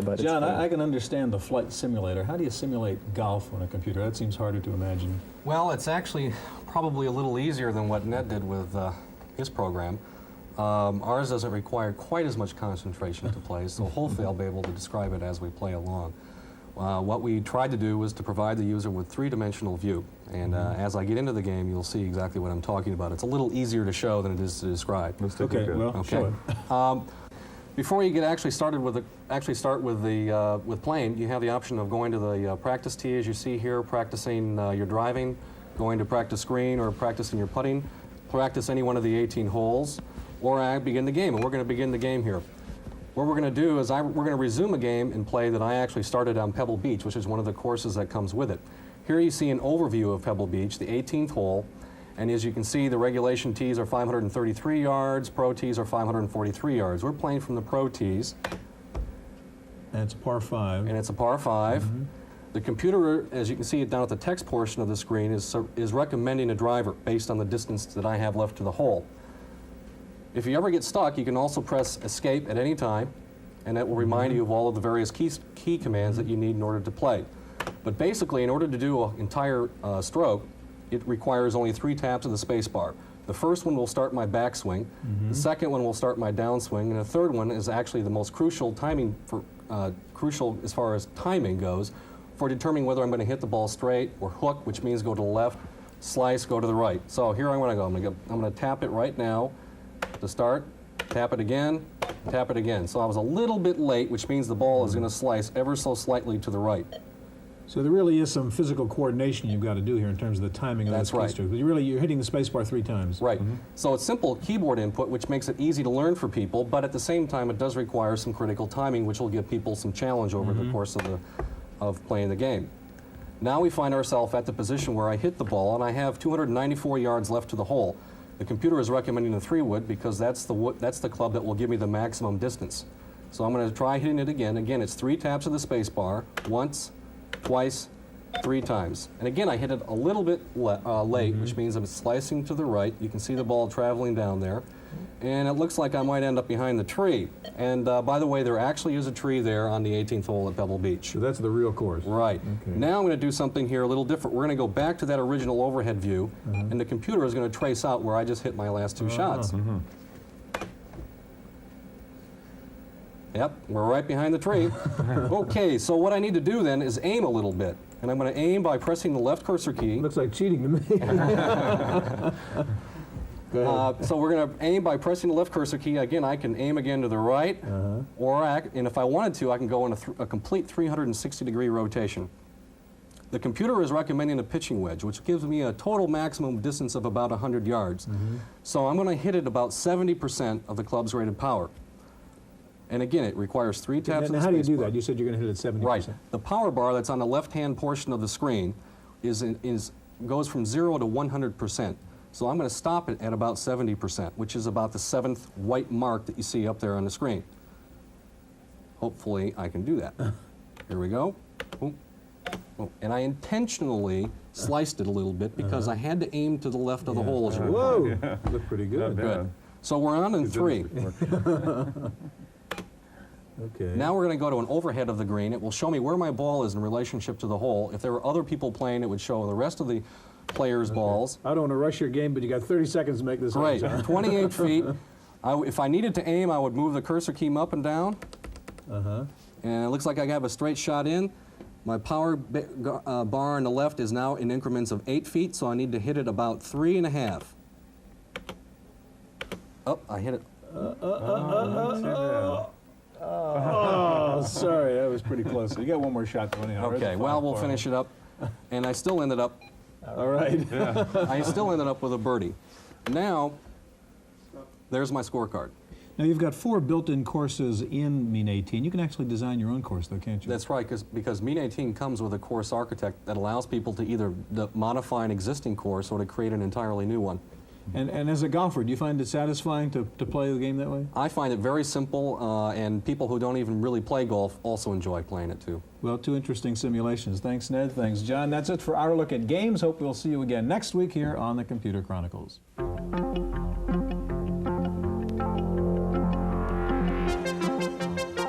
But John, I can understand the flight simulator. How do you simulate golf on a computer? That seems harder to imagine. Well, it's actually probably a little easier than what Ned did with his program. Ours doesn't require quite as much concentration to play, so hopefully I'll be able to describe it as we play along. What we tried to do was to provide the user with three-dimensional view, and as I get into the game, you'll see exactly what I'm talking about. It's a little easier to show than it is to describe. Okay, well, show it. Before you get actually started with with playing, you have the option of going to the practice tee, as you see here, practicing your driving, going to practice screen, or practicing your putting, practice any one of the 18 holes, or begin the game. And we're going to begin the game here. What we're going to do is we're going to resume a game and play that I actually started on Pebble Beach, which is one of the courses that comes with it. Here you see an overview of Pebble Beach, the 18th hole. And as you can see, the regulation tees are 533 yards, pro tees are 543 yards. We're playing from the pro tees. And it's a par 5. And it's a par 5. The computer, as you can see it down at the text portion of the screen, is recommending a driver based on the distance that I have left to the hole. If you ever get stuck, you can also press escape at any time, and that will remind you of all of the various key commands that you need in order to play. But basically, in order to do an entire stroke, it requires only 3 taps of the space bar. The first one will start my backswing, the second one will start my downswing, and the third one is actually the most crucial crucial as far as timing goes, for determining whether I'm going to hit the ball straight or hook, which means go to the left, slice, go to the right. So here I'm going to go. I'm going to tap it right now to start, tap it again, tap it again. So I was a little bit late, which means the ball is going to slice ever so slightly to the right. So there really is some physical coordination you've got to do here in terms of the timing of That's those right. keystrokes. But you're hitting the space bar 3 times. Right. So it's simple keyboard input, which makes it easy to learn for people, but at the same time it does require some critical timing, which will give people some challenge over the course of playing the game. Now we find ourselves at the position where I hit the ball, and I have 294 yards left to the hole. The computer is recommending the 3-wood because that's the club that will give me the maximum distance. So I'm going to try hitting it again. Again, it's 3 taps of the space bar, once, twice, 3 times. And again, I hit it a little bit late, which means I'm slicing to the right. You can see the ball traveling down there. And it looks like I might end up behind the tree. And by the way, there actually is a tree there on the 18th hole at Pebble Beach. So that's the real course. Right. Okay. Now I'm going to do something here a little different. We're going to go back to that original overhead view, and the computer is going to trace out where I just hit my last 2 shots. Yep, we're right behind the tree. Okay, so what I need to do then is aim a little bit. And I'm going to aim by pressing the left cursor key. Looks like cheating to me. So we're going to aim by pressing the left cursor key. Again, I can aim again to the right, and if I wanted to, I can go in a complete 360-degree rotation. The computer is recommending a pitching wedge, which gives me a total maximum distance of about 100 yards. So I'm going to hit it about 70% of the club's rated power. And again, it requires 3 taps of the space bar. Now, how do you do that? You said you're going to hit it at 70%. Right. The power bar that's on the left-hand portion of the screen goes from 0 to 100%. So I'm going to stop it at about 70%, which is about the 7th white mark that you see up there on the screen. Hopefully, I can do that. Here we go. Boom. Boom. And I intentionally sliced it a little bit because I had to aim to the left of the hole. As Whoa! Looked pretty good. Good. So we're on in 3. Okay. Now we're going to go to an overhead of the green. It will show me where my ball is in relationship to the hole. If there were other people playing, it would show the rest of the players' balls. I don't want to rush your game, but you got 30 seconds to make this Great. happen. 28 feet. If I needed to aim, I would move the cursor key up and down. And it looks like I have a straight shot in. My power bar on the left is now in increments of 8 feet, so I need to hit it about 3.5. Oh, I hit it. Oh, sorry, that was pretty close. You got one more shot, though, anyhow. Okay, well, we'll finish it up. And I still ended up... All right. I still ended up with a birdie. Now, there's my scorecard. Now, you've got 4 built-in courses in Mean 18. You can actually design your own course, though, can't you? That's right, because Mean 18 comes with a course architect that allows people to either modify an existing course or to create an entirely new one. And as a golfer, do you find it satisfying to play the game that way? I find it very simple, and people who don't even really play golf also enjoy playing it, too. Well, 2 interesting simulations. Thanks, Ned. Thanks, John. That's it for our look at games. Hope we'll see you again next week here on the Computer Chronicles.